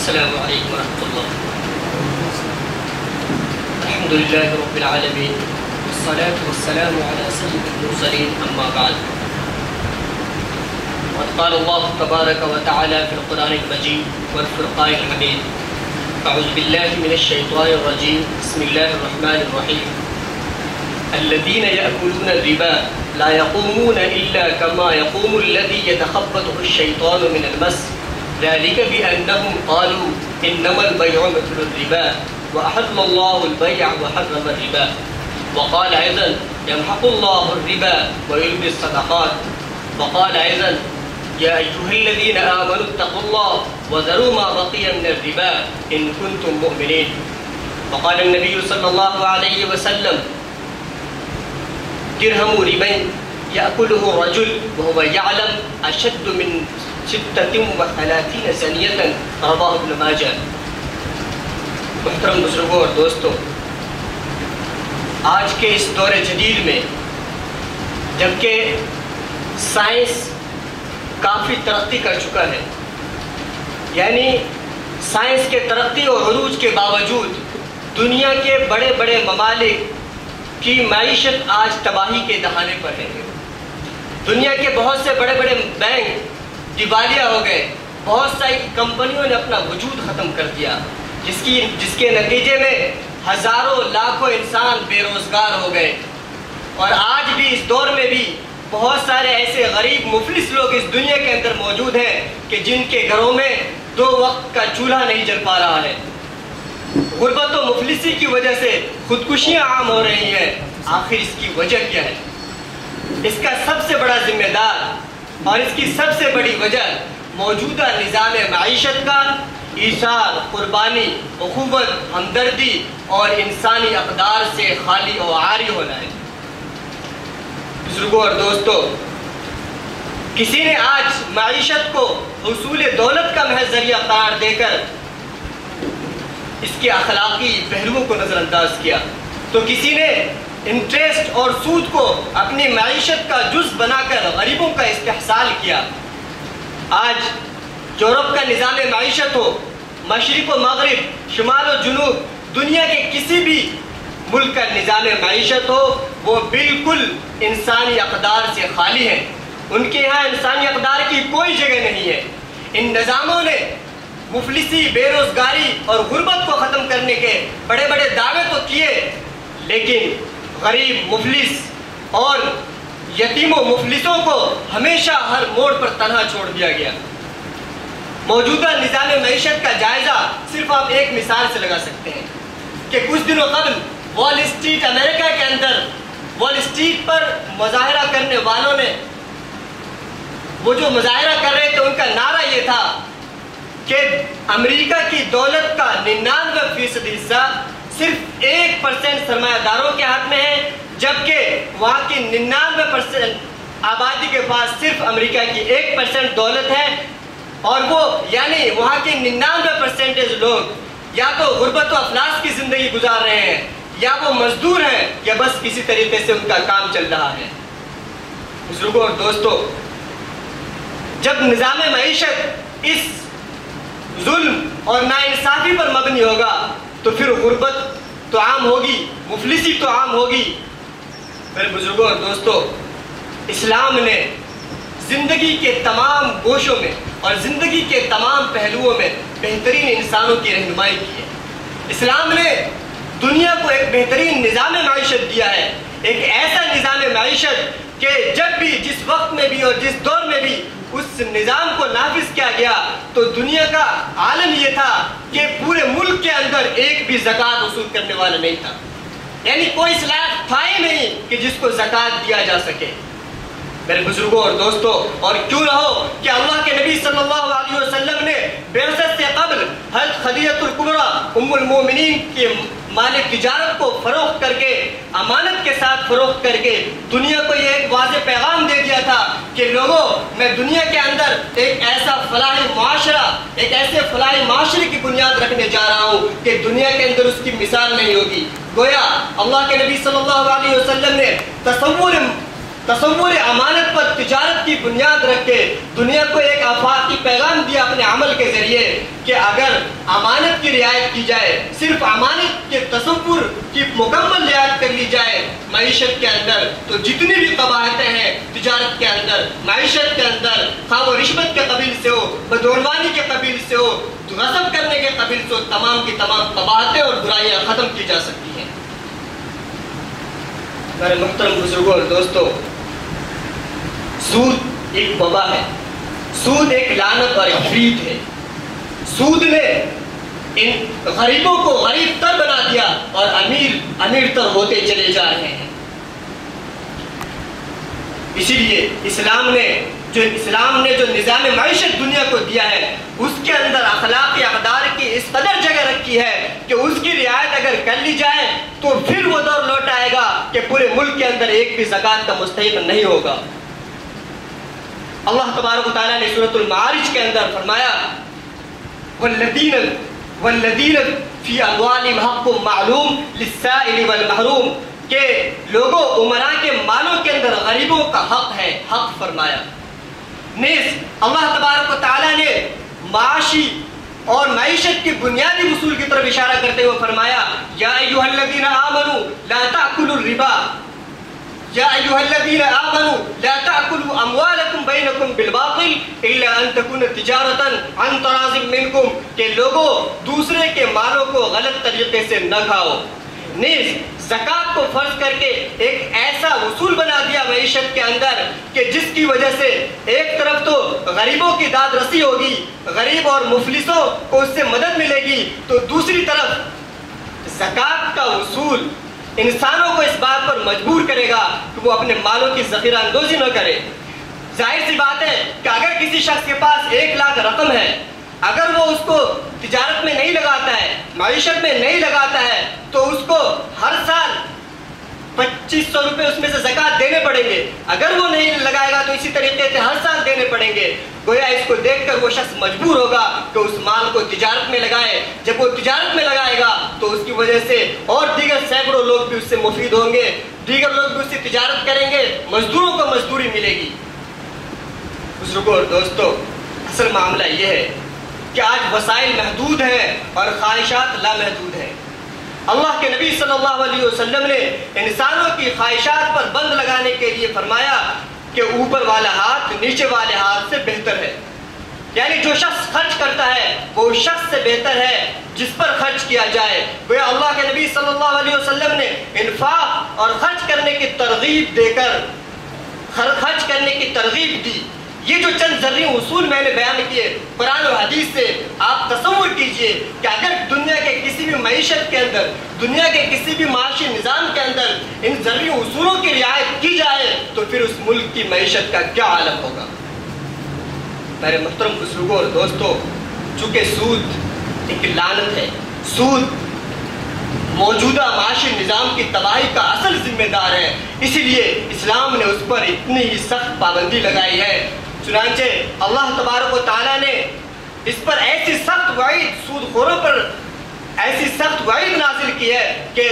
السلام علیکم ورحمۃ اللہ. الحمد للہ رب العالمین والصلاة والسلام على سید المرسلین اما بعد. وقد قال اللہ تبارک وتعالی فی القرآن المجید والفرقان الحمید. اعوذ باللہ من الشیطان الرجیم. بسم اللہ الرحمن الرحیم. الذين يأكلون الربا لا يقومون إلا كما يقوم الذي يتخبطه الشيطان من المس ذلك بأنهم قالوا إنما البيع مثل الربا وأحل الله البيع وحرم الربا وقال أيضا يمحق الله الربا ويربي الصدقات وقال أيضا يا أيها الذين آمنوا اتقوا الله وذروا ما بقي من الربا إن كنتم مؤمنين. وقال النبي صلى الله عليه وسلم درهم ربا يأكله رجل وهو يعلم أشد من 36 زنية رواه ابن ماجہ. محترم بزرگوں اور دوستوں، آج کے اس دور جدید میں جبکہ سائنس کافی ترقی کر چکا ہے، یعنی سائنس کے ترقی اور عروج کے باوجود دنیا کے بڑے بڑے ممالک کی معیشت آج تباہی کے دہانے پر ہے. دنیا کے بہت سے بڑے بڑے بینک دیوالیہ ہو گئے، بہت ساری کمپنیوں نے اپنا وجود ختم کر دیا، جس کے نتیجے میں ہزاروں لاکھوں انسان بے روزگار ہو گئے. اور آج بھی اس دور میں بھی بہت سارے ایسے غریب مفلس لوگ اس دنیا کے اندر موجود ہیں کہ جن کے گھروں میں 2 وقت کا چولہا نہیں جل پا رہا ہے. غربت و مفلسی کی وجہ سے خودکشیاں عام ہو رہی ہیں. آخر اس کی وجہ کیا ہے؟ اس کا سب سے بڑا ذمہ دار اور اس کی سب سے بڑی وجہ موجودہ نظام معیشت کا ایثار، قربانی، اخوت، ہمدردی اور انسانی اقدار سے خالی و عاری ہونا ہے. بزرگوں اور دوستوں، کسی نے آج معیشت کو حصول دولت کا محض ذریعہ قرار دے کر اس کے اخلاقی پہلوؤں کو نظر انداز کیا، تو کسی نے انٹریسٹ اور سود کو اپنی معیشت کا جز بنا کر غریبوں کا استحصال کیا. آج یورپ کا نظام معیشت ہو، مشرق و مغرب، شمال و جنوب، دنیا کے کسی بھی ملک کا نظام معیشت ہو، وہ بالکل انسانی اقدار سے خالی ہے. ان کے یہاں انسانی اقدار کی کوئی جگہ نہیں ہے. ان نظاموں نے مفلسی، بے روزگاری اور غربت کو ختم کرنے کے بڑے بڑے دعوے تو کیے، لیکن غریب، مفلس اور یتیم و مفلسوں کو ہمیشہ ہر موڑ پر تنہا چھوڑ دیا گیا. موجودہ نظام معیشت کا جائزہ صرف آپ ایک مثال سے لگا سکتے ہیں کہ کچھ دنوں قبل وال اسٹریٹ، امریکہ کے اندر وال اسٹریٹ پر مظاہرہ کرنے والوں نے وہ جو مظاہرہ کر رہے تھے، ان کا نعرہ یہ تھا کہ امریکہ کی دولت کا 99% حصہ صرف 1% سرمایہ داروں کے ہاتھ میں ہے، جبکہ وہاں کی 99% آبادی کے پاس صرف امریکہ کی 1% دولت ہے. اور وہ یعنی وہاں کے 99% لوگ یا تو غربت و افلاس کی زندگی گزار رہے ہیں، یا وہ مزدور ہیں، یا بس کسی طریقے سے ان کا کام چل رہا ہے. بزرگوں اور دوستوں، جب نظام معیشت اس ظلم اور ناانصافی پر مبنی ہوگا تو پھر غربت تو عام ہوگی، مفلسی تو عام ہوگی. پھر بزرگوں اور دوستوں، اسلام نے زندگی کے تمام گوشوں میں اور زندگی کے تمام پہلوؤں میں بہترین انسانوں کی رہنمائی کی ہے. اسلام نے دنیا کو ایک بہترین نظام معیشت دیا ہے، ایک ایسا نظام معیشت کہ جب بھی، جس وقت میں بھی اور جس دور میں بھی اس نظام کو نافذ کیا گیا تو دنیا کا عالم یہ تھا کہ پورے ملک کے اندر ایک بھی زکوٰۃ وصول کرنے والا نہیں تھا. یعنی کوئی صلاحیت تھا ہی نہیں کہ جس کو زکوٰۃ دیا جا سکے. میرے بزرگوں اور دوستوں، اور کیوں نہ ہو کہ اللہ کے نبی صلی اللہ علیہ وسلم نے بعثت سے قبل حضرت خدیجہ الکبریٰ ام المومنین کے مال تجارت کو فروخت کر کے، امانت کے ساتھ فروخت کر کے دنیا کو یہ ایک واضح پیغام دے دیا تھا کہ لوگوں، میں دنیا کے اندر ایک ایسا فلاحی معاشرہ، ایک ایسے فلاحی معاشرے کی بنیاد رکھنے جا رہا ہوں کہ دنیا کے اندر اس کی مثال نہیں ہوگی. گویا اللہ کے نبی صلی اللہ علیہ وسلم نے تصور تصور امانت پر تجارت کی بنیاد رکھ کے دنیا کو ایک آفاقی پیغام دیا اپنے عمل کے ذریعے کہ اگر امانت کی رعایت کی جائے، صرف امانت کے تصور کی مکمل رعایت کر لی جائے معیشت کے اندر، تو جتنی بھی قباحتیں ہیں تجارت کے اندر، معیشت کے اندر، خواہ وہ رشوت کے قبیل سے ہو، بدعنوانی کے قبیل سے ہو، غصب کرنے کے قبیل سے ہو، تمام کی تمام قباحتیں اور برائیاں ختم کی جا سکتی ہیں۔ میرے محترم بزرگوں اور دوستوں، سود ایک وبا ہے، سود ایک لعنت اور ایک فریب ہے۔ سود نے ان غریبوں کو غریب تر بنا دیا اور امیر تر ہوتے چلے جا رہے ہیں۔ اسی لیے اسلام نے جو نظام معیشت دنیا کو دیا ہے، اس کے اندر اخلاقی اقدار کی اس قدر جگہ رکھی ہے کہ اس کی رعایت اگر کر لی جائے تو پھر وہ دور لوٹ آئے گا کہ پورے ملک کے اندر ایک بھی زکوٰۃ کا مستحق نہیں ہوگا۔ اللہ تبارک و تعالیٰ نے سورۃ المعارج کے اندر فرمایا والذین فی اموالہم حق معلوم للسائل والمحروم، کہ لوگوں امراء کے مالوں کے اندر غریبوں کا حق ہے، حق فرمایا۔ نیز اللہ تبارک و تعالیٰ نے معاشی اور معیشت کی بنیادی اصول کی طرف اشارہ کرتے ہوئے فرمایا یا ایھا الذین آمنوا لا تأکلوا الربا یا ایھا الذین آمنوا لا تأکلوا اموالکم بینکم بالباطل الا ان تکون تجارۃ عن تراض منکم، کہ لوگوں دوسرے کے مالوں کو غلط طریقے سے نہ کھاؤ۔ نیز زکوٰۃ کو فرض کر کے ایک ایسا اصول بنا دیا معیشت کے اندر کہ جس کی وجہ سے ایک طرف تو غریبوں کی داد رسی ہوگی، غریب اور مفلسوں کو اس سے مدد ملے گی، تو دوسری طرف زکوٰۃ کا اصول انسانوں کو اس بات پر مجبور کرے گا کہ وہ اپنے مالوں کی ذخیرہ اندوزی نہ کرے۔ ظاہر سی بات ہے کہ اگر کسی شخص کے پاس 1 لاکھ رقم ہے، اگر وہ اس کو تجارت میں نہیں لگاتا ہے، معیشت میں نہیں لگاتا ہے، تو اس کو ہر سال 2500 روپے اس میں سے زکوٰۃ دینے پڑیں گے۔ اگر وہ نہیں لگائے گا تو اسی طریقے سے ہر سال دینے پڑیں گے۔ گویا اس کو دیکھ کر وہ شخص مجبور ہوگا کہ اس مال کو تجارت میں لگائے۔ جب وہ تجارت میں لگائے گا تو اس کی وجہ سے اور دیگر سینکڑوں لوگ بھی اس سے مفید ہوں گے، دیگر لوگ بھی اس سے تجارت کریں گے، مزدوروں کو مزدوری ملے گی۔ بزرگوں اور دوستوں، اصل معاملہ یہ ہے کہ آج وسائل محدود ہیں اور خواہشات لامحدود ہیں۔ اللہ کے نبی صلی اللہ علیہ وسلم نے انسانوں کی خواہشات پر بند لگانے کے لیے فرمایا کہ اوپر والا ہاتھ نیچے والے ہاتھ سے بہتر ہے، یعنی جو شخص خرچ کرتا ہے وہ اس شخص سے بہتر ہے جس پر خرچ کیا جائے۔ وہ اللہ کے نبی صلی اللہ علیہ وسلم نے انفاق اور خرچ کرنے کی ترغیب دے کر خرچ کرنے کی ترغیب دی۔ یہ جو چند ذرعی اصول میں نے بیان کیے قرآن و حدیث سے، آپ تصور کیجئے کہ اگر دنیا کے کسی بھی معیشت کے اندر، دنیا کے کسی بھی معاشی نظام کے اندر ان ذرعی اصولوں کی رعایت کی جائے تو پھر اس ملک کی معیشت کا کیا عالم ہوگا۔ میرے محترم بزرگوں اور دوستوں، چونکہ سود ایک لعنت ہے، سود موجودہ معاشی نظام کی تباہی کا اصل ذمہ دار ہے، اسی لیے اسلام نے اس پر اتنی ہی سخت پابندی لگائی ہے۔ چنانچہ اللہ تبارک و تعالیٰ نے اس پر ایسی سخت وعید، سود خوروں پر ایسی سخت وعید نازل کی ہے کہ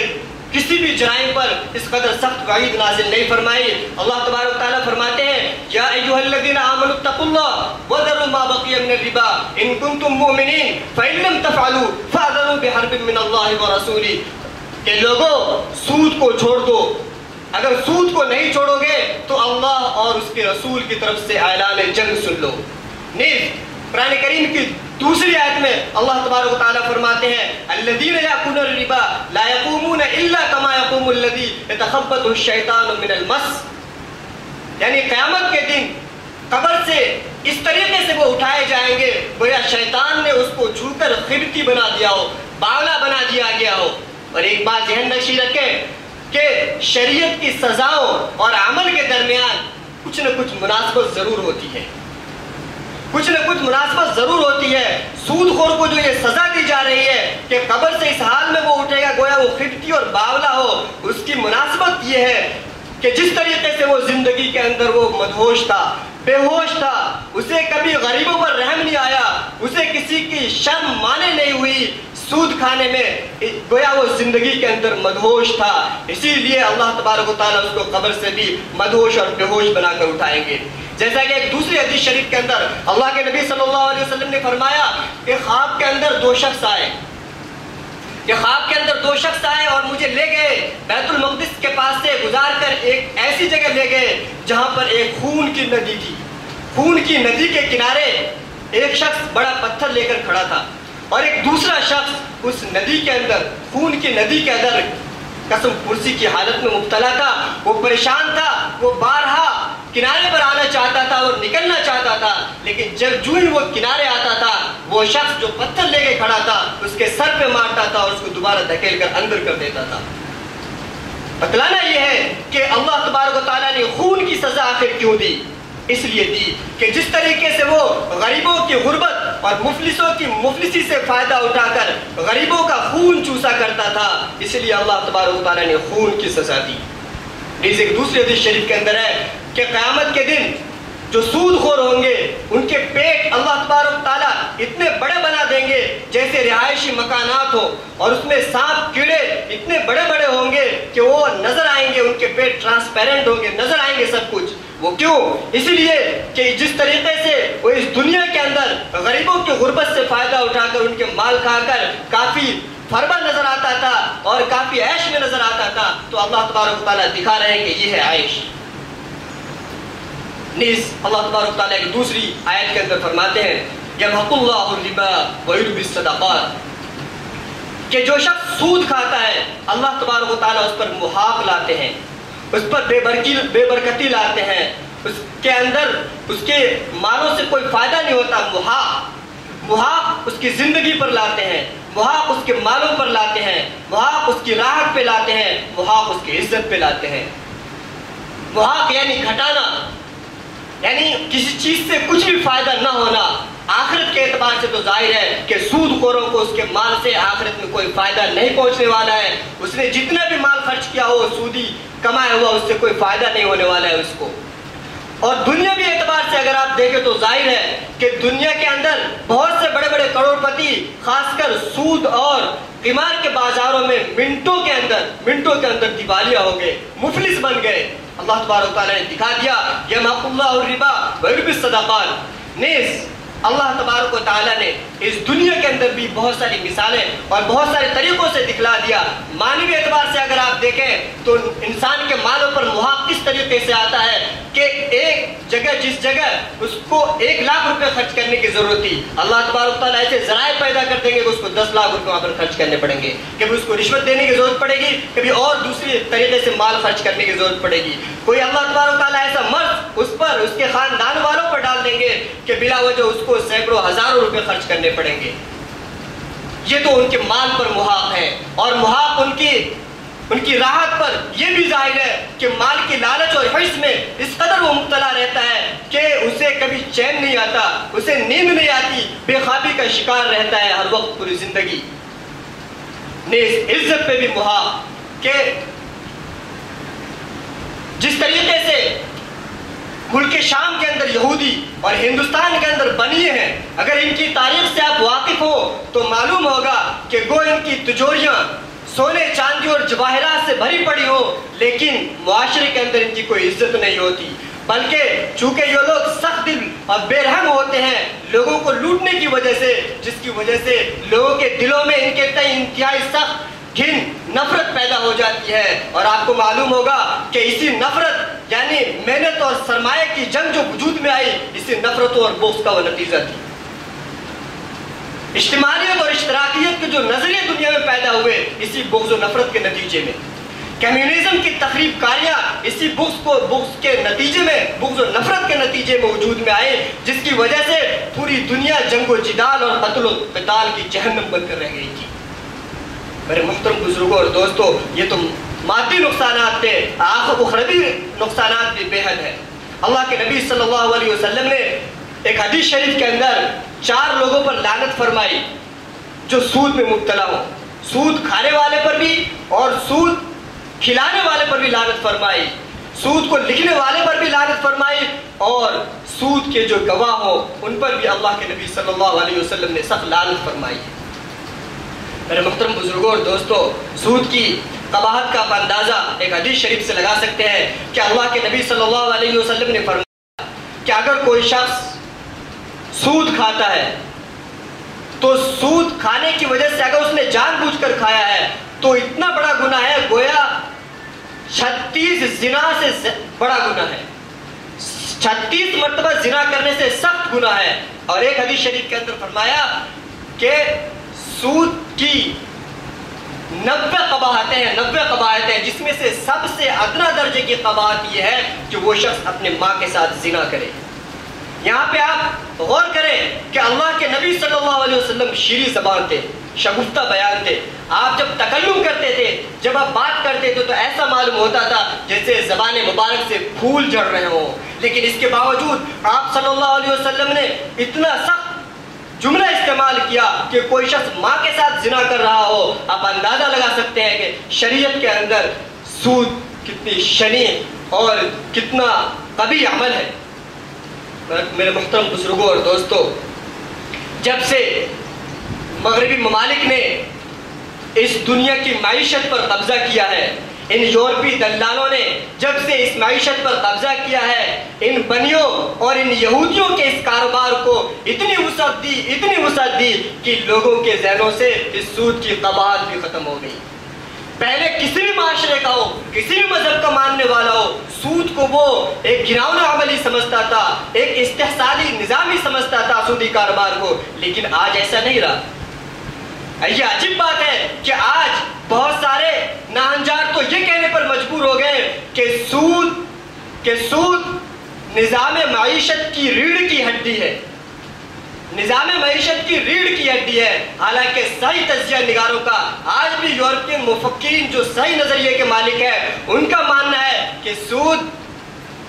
کسی بھی جرائم پر اس قدر سخت وعید نازل نہیں فرمائی۔ اللہ تبارک و تعالیٰ فرماتے ہیں یا ایھا الذین آمنوا اتقوا اللہ وذروا ما بقی من الربا ان کنتم مؤمنین فإن لم تفعلوا فأذنوا بحرب من اللہ ورسولہ، کہ لوگوں سود کو چھوڑ دو، اگر سود کو نہیں چھوڑو گے تو اللہ اور اس کے رسول کی طرف سے اعلان جنگ سن لو۔ نیز قرآن کریم کی دوسری آیت میں اللہ تبارک و تعالیٰ فرماتے ہیں الذین یأکلون الربا لا یقومون الا کما یقوم الذی یتخبطہ الشیطان من المس، یعنی قیامت کے دن قبر سے اس طریقے سے وہ اٹھائے جائیں گے گویا شیطان نے اس کو چھو کر خرتی بنا دیا ہو، باولا بنا دیا گیا ہو۔ اور ایک بات ذہن نشین رکھیں کہ شریعت کی سزاؤں اور عمل کے درمیان کچھ نہ کچھ مناسبت ضرور ہوتی ہے، کچھ نہ کچھ مناسبت ضرور ہوتی ہے۔ سود خور کو جو یہ سزا دی جا رہی ہے کہ قبر سے اس حال میں وہ اٹھے گا گویا وہ خدتی اور باولا ہو، اس کی مناسبت یہ ہے کہ جس طریقے سے وہ زندگی کے اندر وہ مدہوش تھا، بے ہوش تھا، اسے کبھی غریبوں پر رحم نہیں آیا، اسے کسی کی شرم مانے نہیں ہوئی، سود کھانے میں گویا وہ زندگی کے اندر مدہوش تھا، اسی لیے اللہ تبارک و تعالیٰ اس کو قبر سے بھی مدہوش اور بے ہوش بنا کر اٹھائیں گے۔ جیسا کہ ایک دوسری حدیث شریف کے اندر اللہ کے نبی صلی اللہ علیہ وسلم نے فرمایا کہ خواب کے اندر دو شخص آئے، کہ خواب کے اندر دو شخص آئے اور مجھے لے گئے بیت المقدس کے پاس سے گزار کر ایک ایسی جگہ لے گئے جہاں پر ایک خون کی ندی تھی۔ خون کی ندی کے کنارے ایک شخص بڑا پتھر لے کر کھڑا تھا اور ایک دوسرا شخص اس ندی کے اندر، خون کی ندی کے اندر قسم پرسی کی حالت میں مبتلا تھا۔ وہ پریشان تھا، وہ بارہا کنارے پر آنا چاہتا تھا اور نکلنا چاہتا تھا، لیکن جب جو ہی وہ کنارے آتا تھا وہ شخص جو پتھر لے کے کھڑا تھا اس کے سر پہ مارتا تھا اور اس کو دوبارہ دھکیل کر اندر کر دیتا تھا۔ بتلانا یہ ہے کہ اللہ تبارک و تعالیٰ نے خون کی سزا آخر کیوں دی؟ اس لیے دی کہ جس طریقے سے وہ غریبوں کی غربت اور مفلسوں کی مفلسی سے فائدہ اٹھا کر غریبوں کا خون چوسا کرتا تھا، اس لیے اللہ تبارک و تعالیٰ نے خون کی سزا دی۔ اس ایک دوسری حدیث شریف کے اندر ہے کہ قیامت کے دن جو سود خور ہوں گے ان کے پیٹ اللہ تبارک تعالیٰ اتنے بڑے بنا دیں گے جیسے رہائشی مکانات ہو، اور اس میں سانپ کیڑے اتنے بڑے بڑے ہوں گے کہ وہ نظر آئیں گے، ان کے پیٹ ٹرانسپیرنٹ ہوں گے، نظر آئیں گے سب کچھ۔ وہ کیوں؟ اس لیے کہ جس طریقے سے وہ اس دنیا کے اندر غریبوں کی غربت سے فائدہ اٹھا کر ان کے مال کھا کر کافی فربا نظر آتا تھا اور کافی عیش میں نظر آتا تھا، تو اللہ تبارک و تعالیٰ دکھا رہے ہیں کہ یہ ہے عیش۔ نیز اللہ تبارک و تعالیٰ کی دوسری آیت کے اندر فرماتے ہیں یمحق اللہ الربا ویربی الصدقات، کہ جو شخص سود کھاتا ہے اللہ تبارک و تعالیٰ اس پر محاق لاتے ہیں، اس پر بے برکتی لاتے ہیں، اس کے اندر اس کے مالوں سے کوئی فائدہ نہیں ہوتا۔ محاق اس کی زندگی پر لاتے ہیں، محاق اس کے مالوں پر لاتے ہیں، محاق اس کی راحت پہ لاتے ہیں، محاق اس کی عزت پہ لاتے ہیں۔ محاق یعنی گھٹانا، یعنی کسی چیز سے کچھ بھی فائدہ نہ ہونا۔ آخرت کے اعتبار سے تو ظاہر ہے کہ سود خوروں کو اس کے مال سے آخرت میں کوئی فائدہ نہیں پہنچنے والا ہے، اس نے جتنا بھی مال خرچ کیا ہو سودی کمایا ہوا اس سے کوئی فائدہ نہیں ہونے والا ہے اس کو۔ اور دنیاوی اعتبار سے اگر آپ دیکھیں تو ظاہر ہے کہ دنیا کے اندر بہت سے بڑے بڑے کروڑ پتی خاص کر سود اور قمار کے بازاروں میں منٹوں کے اندر دیوالیہ ہو گئے، مفلس بن گئے۔ اللہ تبارک تعالیٰ نے دکھا دیا یمحق اللہ الربا ویربی الصدقات۔ نیز اللہ تبارک و تعالیٰ نے اس دنیا کے اندر بھی بہت ساری مثالیں اور بہت سارے طریقوں سے دکھلا دیا۔ معنوی اعتبار سے اگر آپ دیکھیں تو انسان کے مالوں پر محاق کس طریقے سے آتا ہے کہ ایک جگہ جس جگہ اس کو 1 لاکھ روپے خرچ کرنے کی ضرورت تھی، اللہ تبارک تعالیٰ ایسے ذرائع پیدا کر دیں گے کہ اس کو 10 لاکھ روپے وہاں پر خرچ کرنے پڑیں گے، کبھی اس کو رشوت دینے کی ضرورت پڑے گی، کبھی اور دوسری طریقے سے مال خرچ کرنے کی ضرورت پڑے گی۔ کوئی اللہ تبارک تعالیٰ ایسا مرض اس پر اس کے خاندان والوں پر ڈال دیں گے کہ بلا وجہ اس کو سینکڑوں ہزاروں روپے خرچ کرنے پڑیں گے۔ یہ تو ان کے مال پر محاق ہے، اور محاق ان کی راحت پر یہ بھی ظاہر ہے کہ مال کی لالچ اور حرص میں اس قدر وہ مبتلا رہتا ہے کہ اسے کبھی چین نہیں آتا، اسے نیند نہیں آتی، بے خوابی کا شکار رہتا ہے ہر وقت پوری زندگی۔ نیز عزت پہ بھی محاق کہ جس طریقے سے ملک شام کے اندر یہودی اور ہندوستان کے اندر بنیے ہیں، اگر ان کی تاریخ سے آپ واقف ہو تو معلوم ہوگا کہ گو ان کی تجوریاں سونے چاندی اور جواہرات سے بھری پڑی ہو، لیکن معاشرے کے اندر ان کی کوئی عزت نہیں ہوتی، بلکہ چونکہ یہ لوگ سخت دل اور بے رحم ہوتے ہیں لوگوں کو لوٹنے کی وجہ سے، جس کی وجہ سے لوگوں کے دلوں میں ان کے تئیں انتہائی سخت گھن نفرت پیدا ہو جاتی ہے۔ اور آپ کو معلوم ہوگا کہ اسی نفرت یعنی محنت اور سرمایہ کی جنگ جو وجود میں آئی، اسی نفرتوں اور بغض کا وہ نتیجہ تھی۔ اجتماعیت اور اشتراکیت کے جو نظریے دنیا میں پیدا ہوئے اسی بغض و نفرت کے نتیجے میں، کمیونزم کی تخریب کاریاں اسی بغض کے نتیجے میں، بغض و نفرت کے نتیجے میں وجود میں آئے، جس کی وجہ سے پوری دنیا جنگ و جدال اور قتل و قتال کی جہنم بن کر رہ گئی تھی۔ میرے محترم بزرگوں اور دوستوں، یہ تو مادی نقصانات تھے، اخروی نقصانات بھی بے حد ہے۔ اللہ کے نبی صلی اللہ علیہ وسلم نے ایک حدیث شریف کے اندر 4 لوگوں پر لعنت فرمائی جو سود میں مبتلا ہو، سود کھانے والے پر بھی اور سود کھلانے والے پر بھی لعنت فرمائی، سود کو لکھنے والے پر بھی لعنت فرمائی، اور سود کے جو گواہ ہو ان پر بھی اللہ کے نبی صلی اللہ علیہ وسلم نے سخت لعنت فرمائی۔ میرے محترم بزرگوں اور دوستوں، سود کی قباحت کا آپ اندازہ ایک حدیث شریف سے لگا سکتے ہیں کہ اللہ کے نبی صلی اللہ علیہ وسلم نے فرمایا کہ اگر کوئی شخص سود کھاتا ہے تو سود کھانے کی وجہ سے اگر اس نے جان بوجھ کر کھایا ہے تو اتنا بڑا گناہ ہے، گویا 36 زنا سے بڑا گناہ ہے، 36 مرتبہ زنا کرنے سے سخت گناہ ہے۔ اور ایک حدیث شریف کے اندر فرمایا کہ سود کی 90 قباحتیں ہیں، 90 قباحتیں، جس میں سے سب سے ادنا درجے کی قباحت یہ ہے کہ وہ شخص اپنے ماں کے ساتھ زنا کرے۔ یہاں پہ آپ غور کریں کہ اللہ کے نبی صلی اللہ علیہ وسلم شیریں زبان تھے، شگفتہ بیان تھے۔ آپ جب تکلم کرتے تھے، جب آپ بات کرتے تھے تو ایسا معلوم ہوتا تھا جیسے زبان مبارک سے پھول جھڑ رہے ہوں، لیکن اس کے باوجود آپ صلی اللہ علیہ وسلم نے اتنا سخت جملہ استعمال کیا کہ کوئی شخص ماں کے ساتھ زنا کر رہا ہو، آپ اندازہ لگا سکتے ہیں کہ شریعت کے اندر سود کتنی شنیع اور کتنا قبیح عمل ہے۔ میرے محترم بزرگوں اور دوستوں، جب سے مغربی ممالک نے اس دنیا کی معیشت پر قبضہ کیا ہے، ان یورپی دلالوں نے جب سے اس معیشت پر قبضہ کیا ہے، ان بنیوں اور ان یہودیوں کے اس کاروبار کو اتنی وسعت دی کہ لوگوں کے ذہنوں سے اس سود کی قباحت بھی ختم ہو گئی۔ پہلے کسی بھی معاشرے کا ہو، کسی بھی مذہب کا ماننے والا ہو، سود کو وہ ایک گھناؤنا عمل ہی سمجھتا تھا، ایک استحصالی نظام ہی سمجھتا تھا سودی کاروبار کو، لیکن آج ایسا نہیں رہا۔ یہ عجیب بات ہے کہ آج بہت سارے ناہنجار تو یہ کہنے پر مجبور ہو گئے کہ سود نظام معیشت کی ریڑھ کی ہڈی ہے، نظام معیشت کی ریڑھ کی ہڈی ہے۔ حالانکہ صحیح تجزیہ نگاروں کا، آج بھی یورپین مفکرین جو صحیح نظریے کے مالک ہیں، ان کا ماننا ہے کہ سود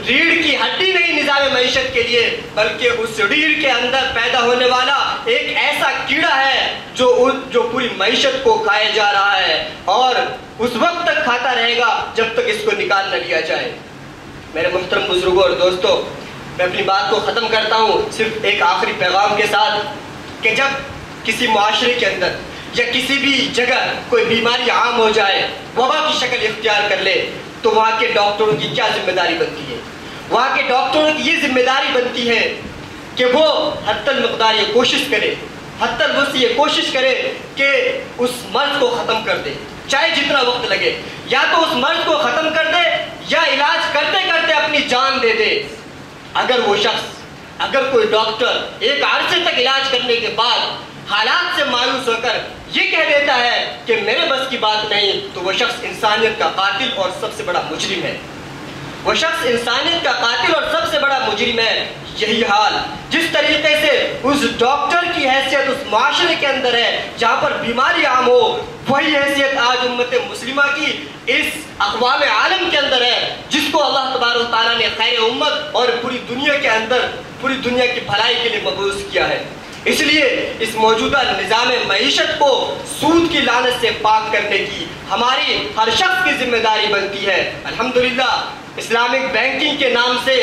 ریڑھ کی ہڈی نہیں نظام معیشت کے لیے، بلکہ اس ریڑھ کے اندر پیدا ہونے والا ایک ایسا کیڑا ہے جو پوری معیشت کو کھائے جا رہا ہے اور اس وقت تک کھاتا رہے گا جب تک اس کو نکال نہ لیا جائے۔ میرے محترم بزرگوں اور دوستوں، میں اپنی بات کو ختم کرتا ہوں صرف ایک آخری پیغام کے ساتھ کہ جب کسی معاشرے کے اندر یا کسی بھی جگہ کوئی بیماری عام ہو جائے، وبا کی شکل اختیار کر لے، تو وہاں کے ڈاکٹروں کی کیا ذمہ داری بنتی ہے؟ وہاں کے ڈاکٹروں کی یہ ذمہ داری بنتی ہے کہ وہ حتی المقدار یہ کوشش کرے، حتی الوسع یہ کوشش کرے کہ اس مرض کو ختم کر دے، چاہے جتنا وقت لگے، یا تو اس مرض کو ختم کر دے یا علاج کرتے کرتے اپنی جان دے دے۔ اگر کوئی ڈاکٹر ایک عرصے تک علاج کرنے کے بعد حالات سے مایوس ہو کر یہ کہہ دیتا ہے کہ میرے بس کی بات نہیں، تو وہ شخص انسانیت کا قاتل اور سب سے بڑا مجرم ہے۔ وہ شخص انسانیت کا قاتل اور سب سے بڑا مجرم ہے۔ یہی حال جس طریقے سے اس ڈاکٹر کی حیثیت اس معاشرے کے اندر ہے جہاں پر بیماری عام ہو، وہی حیثیت آج امت مسلمہ کی اس اقوام عالم کے اندر ہے، جس کو اللہ تبارک و تعالیٰ نے خیر امت اور پوری دنیا کے اندر پوری دنیا کی بھلائی کے لیے مبعوث کیا ہے۔ اس لیے اس موجودہ نظام معیشت کو سود کی لعنت سے پاک کرنے کی ہماری ہر شخص کی ذمہ داری بنتی ہے۔ الحمدللہ اسلامک بینکنگ کے نام سے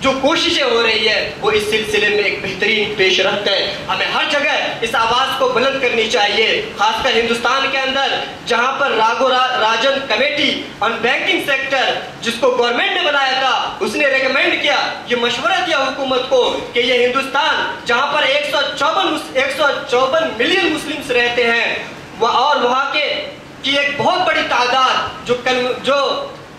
جو کوششیں ہو رہی ہے وہ اس سلسلے میں ایک بہترین پیش رفت ہے۔ ہمیں ہر جگہ اس آواز کو بلند کرنی چاہیے، خاص کر ہندوستان کے اندر جہاں پر Rajan committee on banking sector جس کو گورنمنٹ نے بنایا تھا، اس نے ریکمینڈ کیا، یہ مشورہ دیا حکومت کو کہ یہ ہندوستان جہاں پر 154 ملین مسلمز رہتے ہیں اور وہاں کی ایک بہت بڑی تعداد جو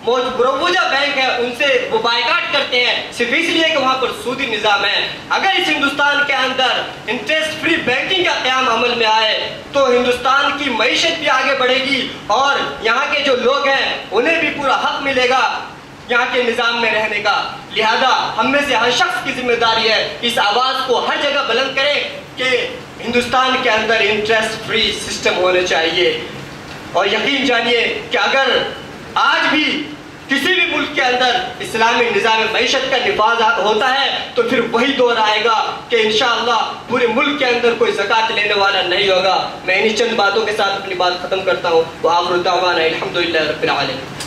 مروجہ بینک ہے ان سے وہ بائیکاٹ کرتے ہیں صرف اس لیے کہ وہاں پر سودی نظام ہے۔ اگر اس ہندوستان کے اندر انٹرسٹ فری بینکنگ کا قیام عمل میں آئے تو ہندوستان کی معیشت بھی آگے بڑھے گی اور یہاں کے جو لوگ ہیں انہیں بھی پورا حق ملے گا یہاں کے نظام میں رہنے کا۔ لہذا ہم میں سے ہر شخص کی ذمہ داری ہے اس آواز کو ہر جگہ بلند کریں کہ ہندوستان کے اندر انٹرسٹ فری سسٹم ہونے چاہیے۔ اور یقین جانیے کہ اگر آج بھی کسی بھی ملک کے اندر اسلامی نظام معیشت کا نفاذ ہوتا ہے تو پھر وہی دور آئے گا کہ انشاءاللہ پورے ملک کے اندر کوئی زکوٰۃ لینے والا نہیں ہوگا۔ میں انہی چند باتوں کے ساتھ اپنی بات ختم کرتا ہوں۔ وآخر دعوانا الحمدللہ رب العالمین۔